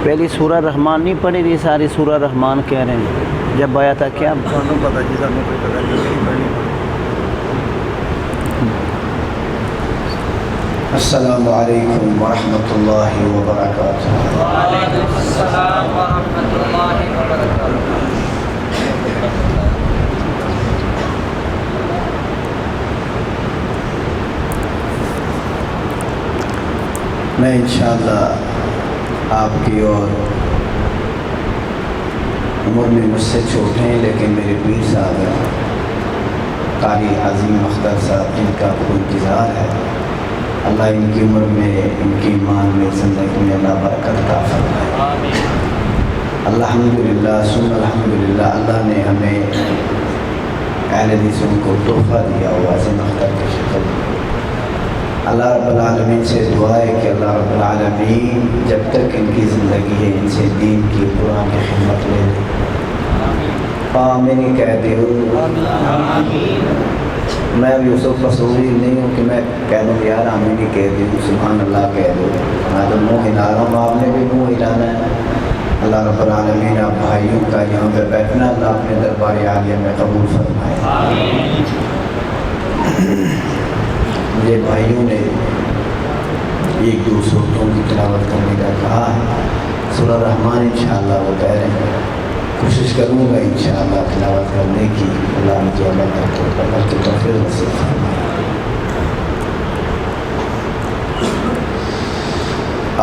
پہلی سورہ رحمان نہیں پڑھی تھی، ساری سورہ رحمان کہہ رہے ہیں جب آیا تھا کیا پتا جی سب کوئی پتا نہیں. السلام علیکم ورحمۃ اللہ وبرکاتہ. وعلیکم السلام ورحمۃ اللہ وبرکاتہ. میں انشاءاللہ آپ کی اور عمر میں مجھ سے چھوٹے ہیں لیکن میرے پیر صاحب ہیں قاری عظیم اختر صاحب، جن کا کو انتظار ہے. اللہ ان کی عمر میں، ان کی ایمان میں، زندگی میں اللہ برکت عطا فرمائے. الحمدللہ ثم الحمدللہ، اللہ نے ہمیں اہل حدیثوں کو تحفہ دیا ہوا عظیم اختر کی شکل میں. اللہ رب العالمین سے دعا ہے کہ اللہ رب العالمین جب تک ان کی زندگی ہے ان سے دین کی قرآن کی خدمت لے لے. آمین کہہ دیو. میں اب یوسف قصوری نہیں ہوں کہ میں کہہ دوں یار آمین ہی کہہ دوں، سبحان اللہ کہہ دوں. میں تو منہ ہلا رہا ہوں، آپ نے بھی منہ ہلانا ہے. اللہ رب العالمین آپ بھائیوں کا یہاں پہ بیٹھنا اللہ اپنے دربار عالیہ میں قبول فرمائے. مجھے بھائیوں نے ایک دو صورتوں کی تلاوت کرنے کا کہا ہے. سورہ رحمان انشاءاللہ وہ کہہ رہے ہیں، کوشش کروں گا انشاءاللہ تلاوت کرنے کی. اللہ مجھے اللہ کی توفیق نصیب فرمائے.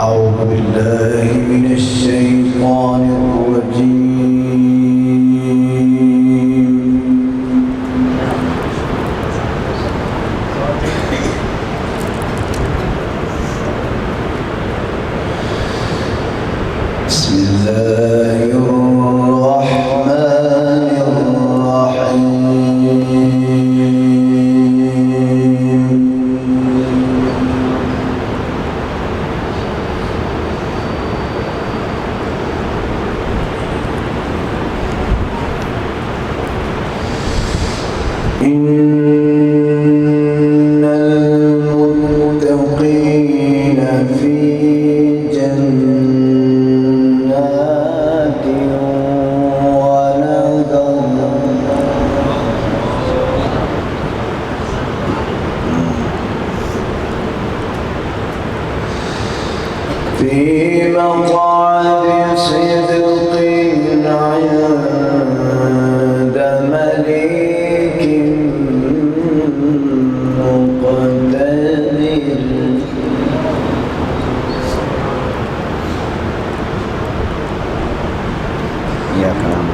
اعوذ باللہ من الشیطان الرجیم. بسم اللہ الرحمن الرحیم. ان المتقین فی جنات ونہر. فی مقعد صدق عند ملیک مقتدر. یا کلام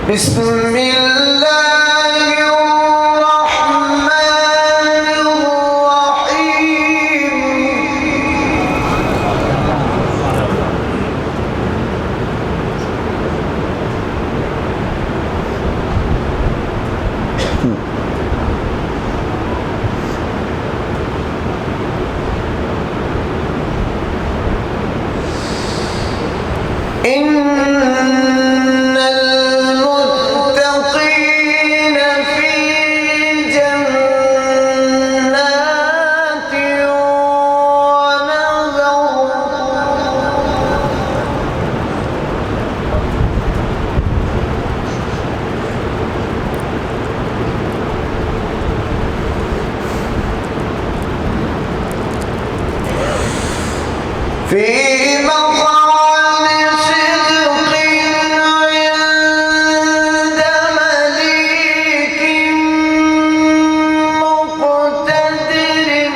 بسم اللہ الرحمن الرحیم. ان المتقین فی جنات ونہر. فی مقعد صدق عند ملیک مقتدر.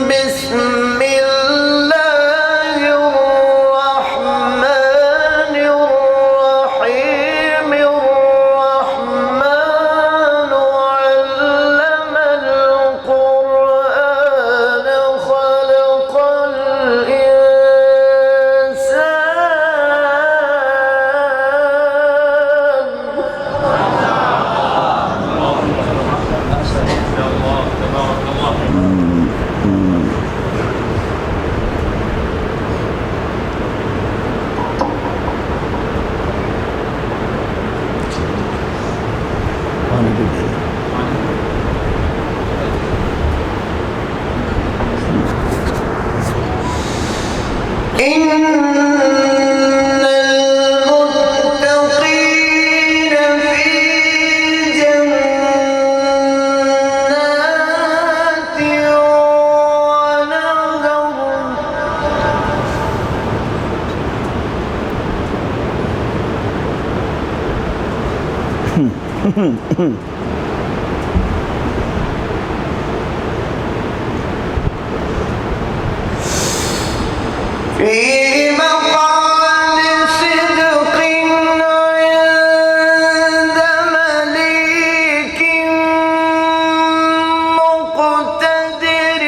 بسم اللہ الرحمن الرحیم. الرحمن علم القرآن خلق في مقعد صدق عند مليك مقتدر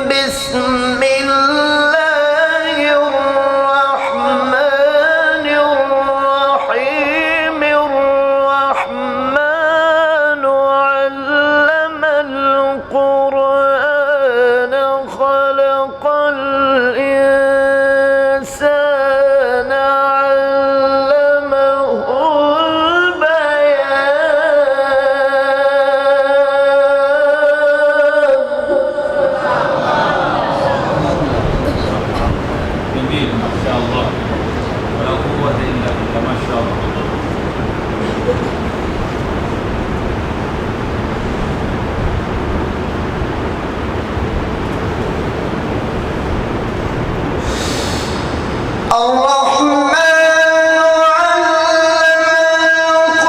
بسم الله الرحمن الرحيم الرحمن علم القرآن خلق الإنسان علمه جميل ما شاء الله ولا قوة إلا بالله ما شاء الله. الرحمن علم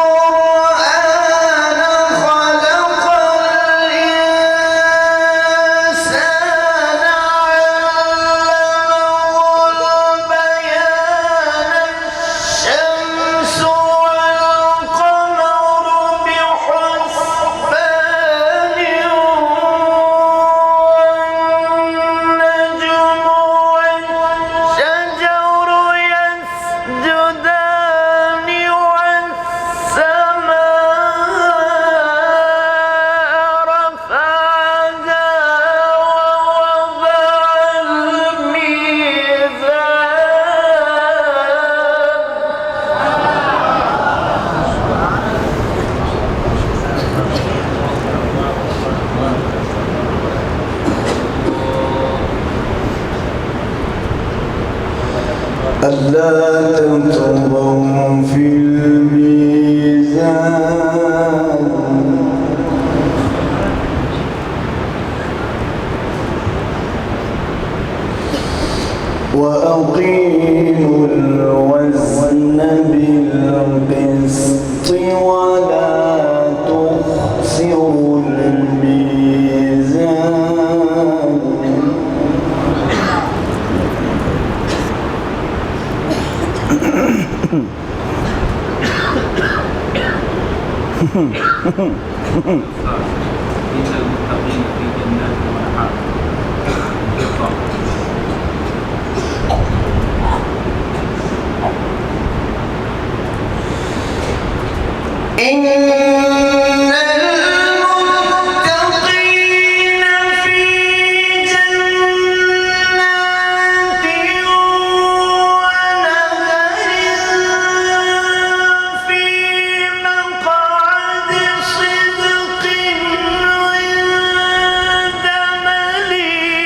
القرآن خلق الإنسان علمه البيان الشمس والقمر بحسبان والنجم والشجر يسجدان والسماء رفعها ووضع الميزان ألا تطغوا في الميزان وأقيموا الوزن بالقسط ولا تخسروا الميزان إن المتقين في جنات ونهر. إن المتقين في جنات ونهر في مقعد صدق عند مليك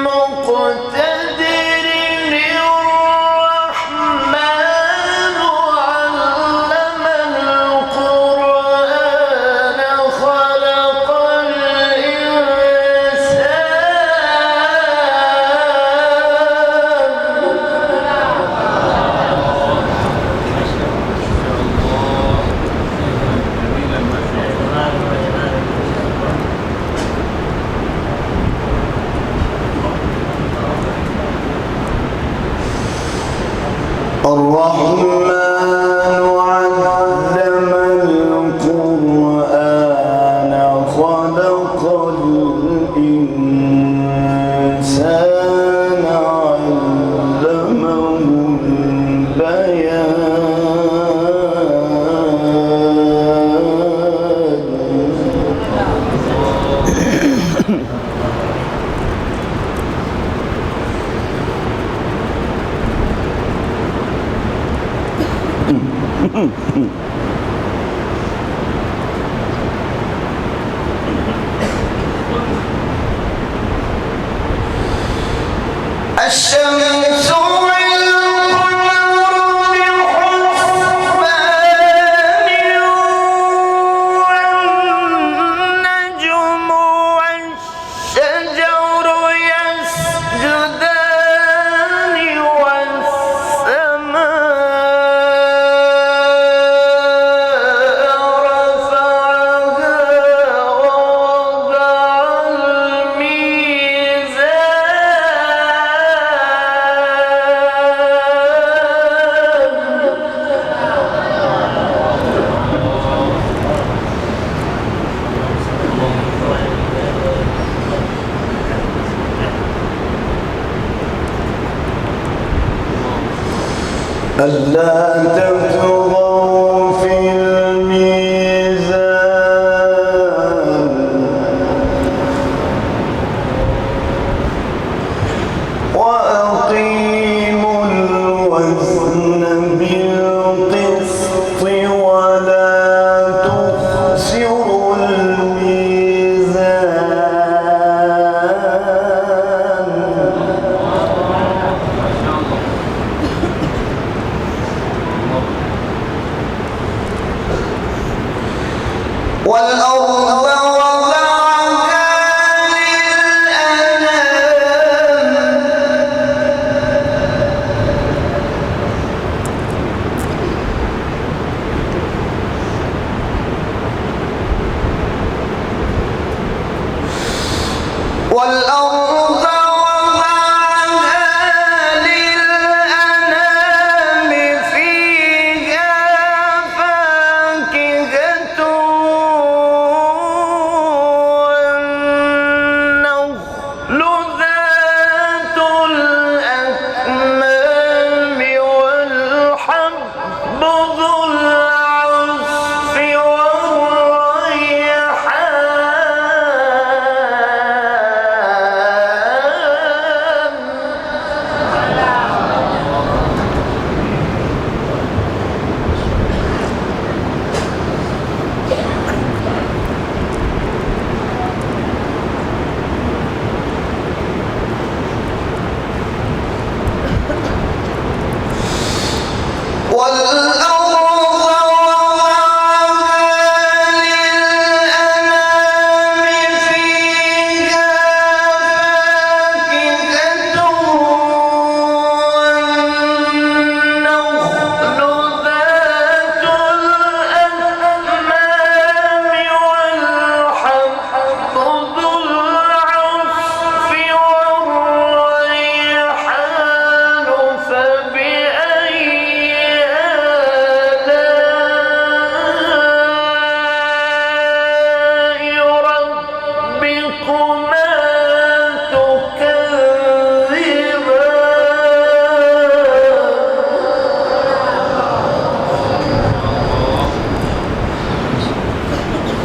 مقتدر الرحمن علم القرآن خلق الرحمن علم القرآن خلق الإنسان علمه الشمس والقمر بحسبان والنجم والشجر يسجدان والسماء ألا تطغوا في الميزان وأقيموا الوزن بالقسط ولا تخسروا الميزان والأرض وضعها للأنام والأرض وضعها للأنام فيها فاكهة والنخل ذات الأكمام والحب ذو العصف والأرض وضعها للأنام فيها فاكهة والنخل ذات الأكمام والحب ذو العصف والريحان فبأي ربكما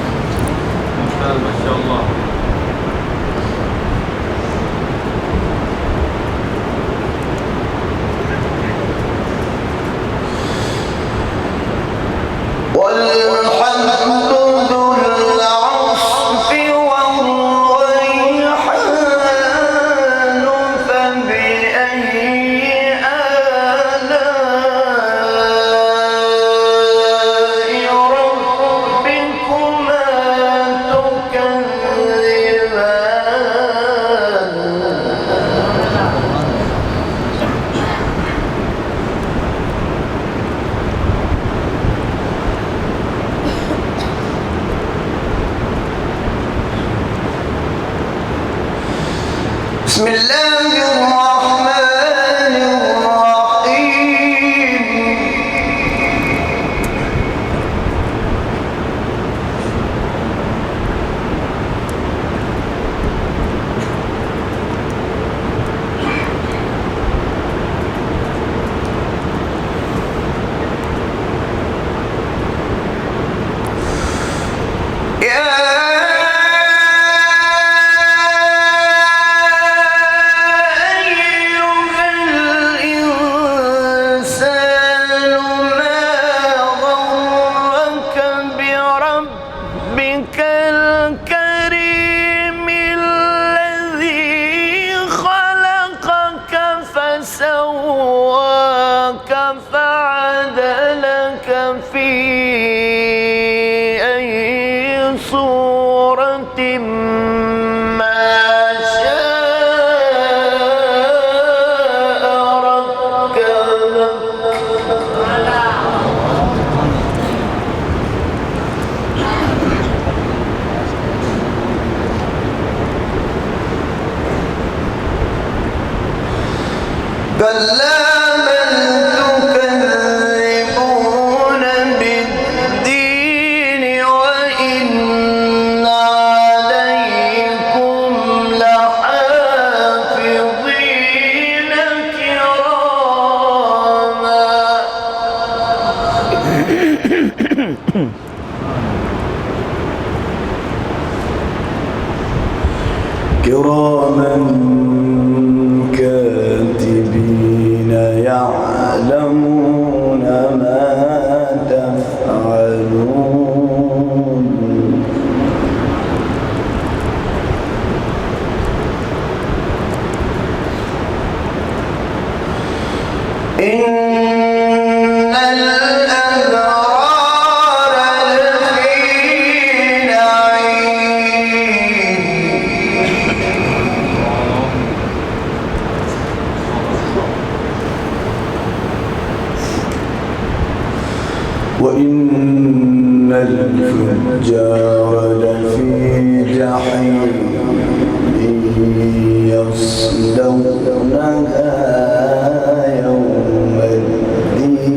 تكذبان ما شاء الله. والحب ذو العصف والريحان فبأي آلاء ربكما تكذبان بسم الله الرحمن الرحيم ربك الكريم الذي خلقك فسواك فعدلك في أي صورة ما شاء ركبك كلا بل تكذبون بالدين وإن عليكم لحافظين كراما كراما كاتبين يعلمون ما تفعلون إن الأبرار لفي نعيم وإن الفجار لفي جحيم يصلونها يوم الدين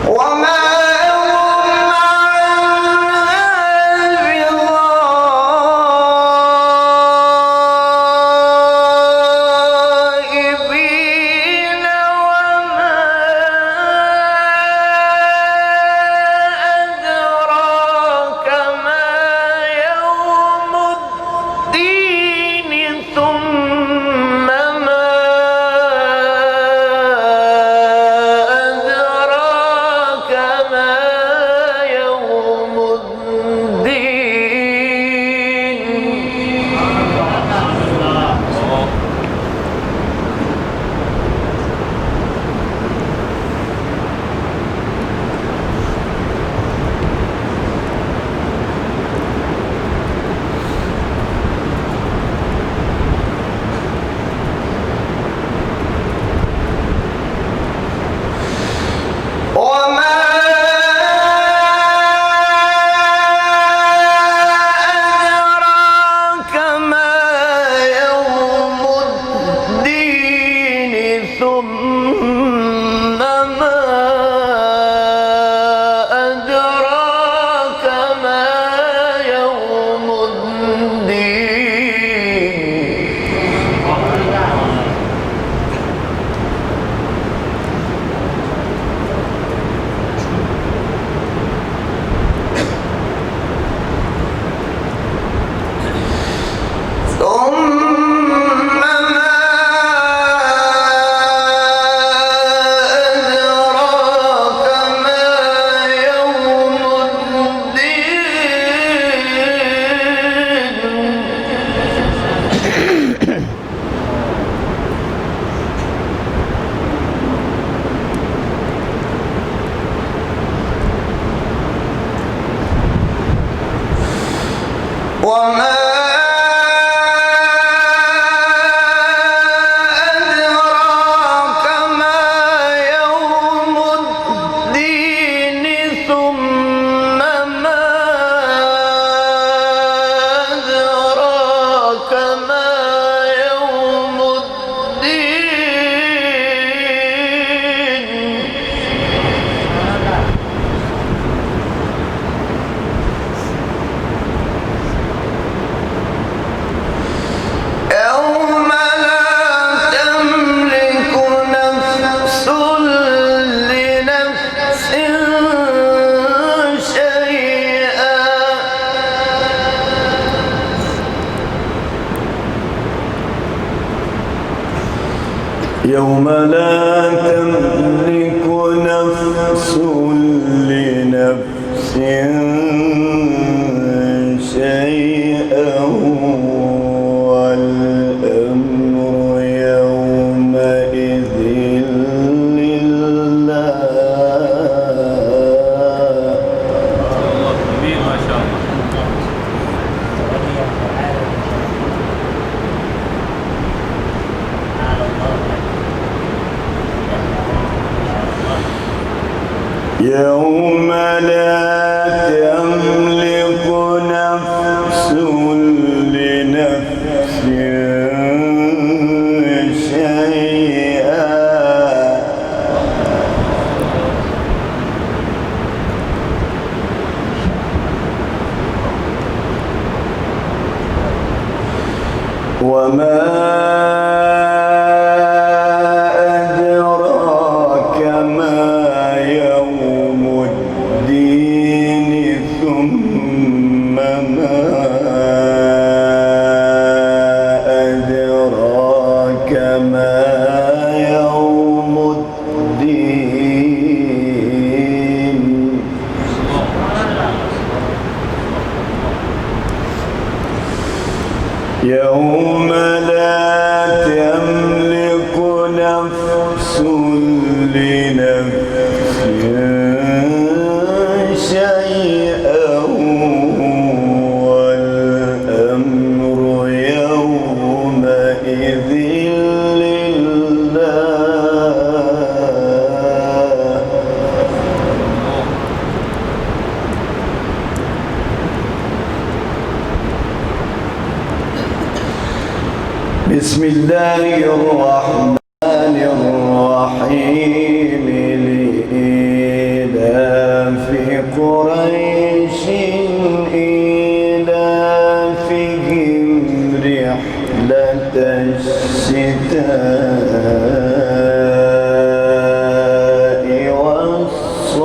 وما هم بغائبين وما أدراك ما يوم الدين ثم ما أدراك ما يوم الدين وما أدراك ما يوم الدين ثم ما أدراك ما يوم الدين ثم ما أدراك ما يوم الدين وما أدراك ما يوم الدين ثم ما أدراك ما يوم الدين يوم لا تملك نفس لنفس شيئا يوم لا تملك نفس لنفس شيئا والأمر يومئذ لله كبير ما شاء الله. يوم لا تملك نفس لنفس شيئا وما يوم لا تملك نفس لنفس شيئا والأمر يومئذ لله. بسم الله الرحمن الرحيم. لإيلاف قريش إيلافهم رحلة الشتاء والصيف.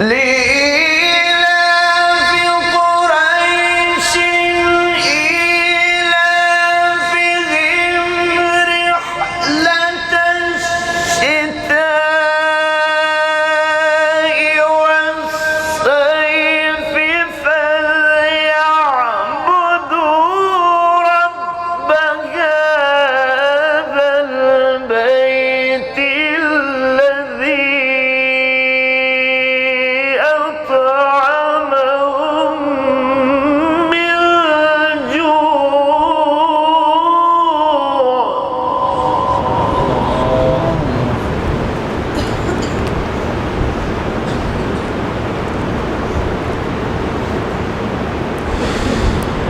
لإيلاف قريش إيلافهم رحلة الشتاء والصيف فليعبدوا رب هذا البيت الذي أطعمهم من جوع.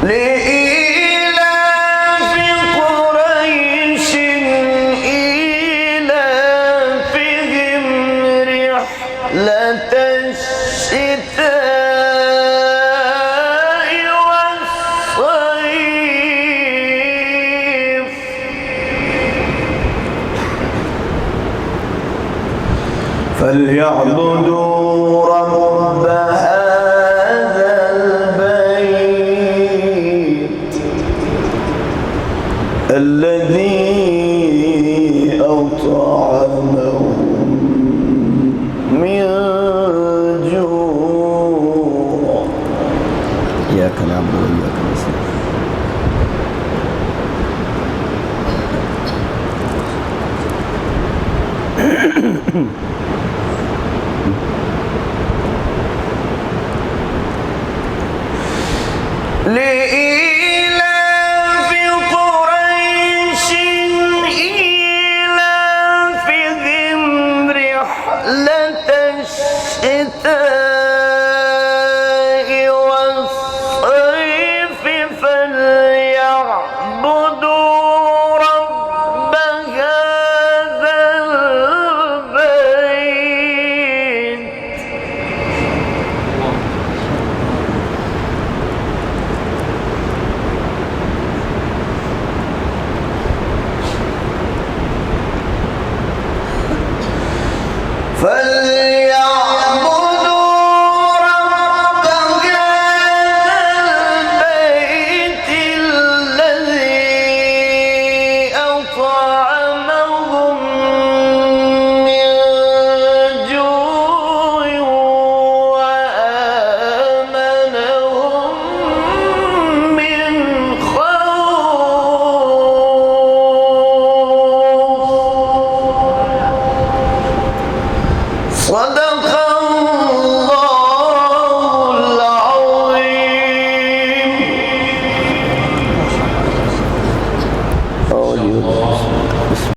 لإيلاف قريش إيلافهم رحلة الشتاء والصيف فليعبدوا رب هذا البيت الذي أطعمهم من جوع. إياك نعبد وإياك نستعين. ليه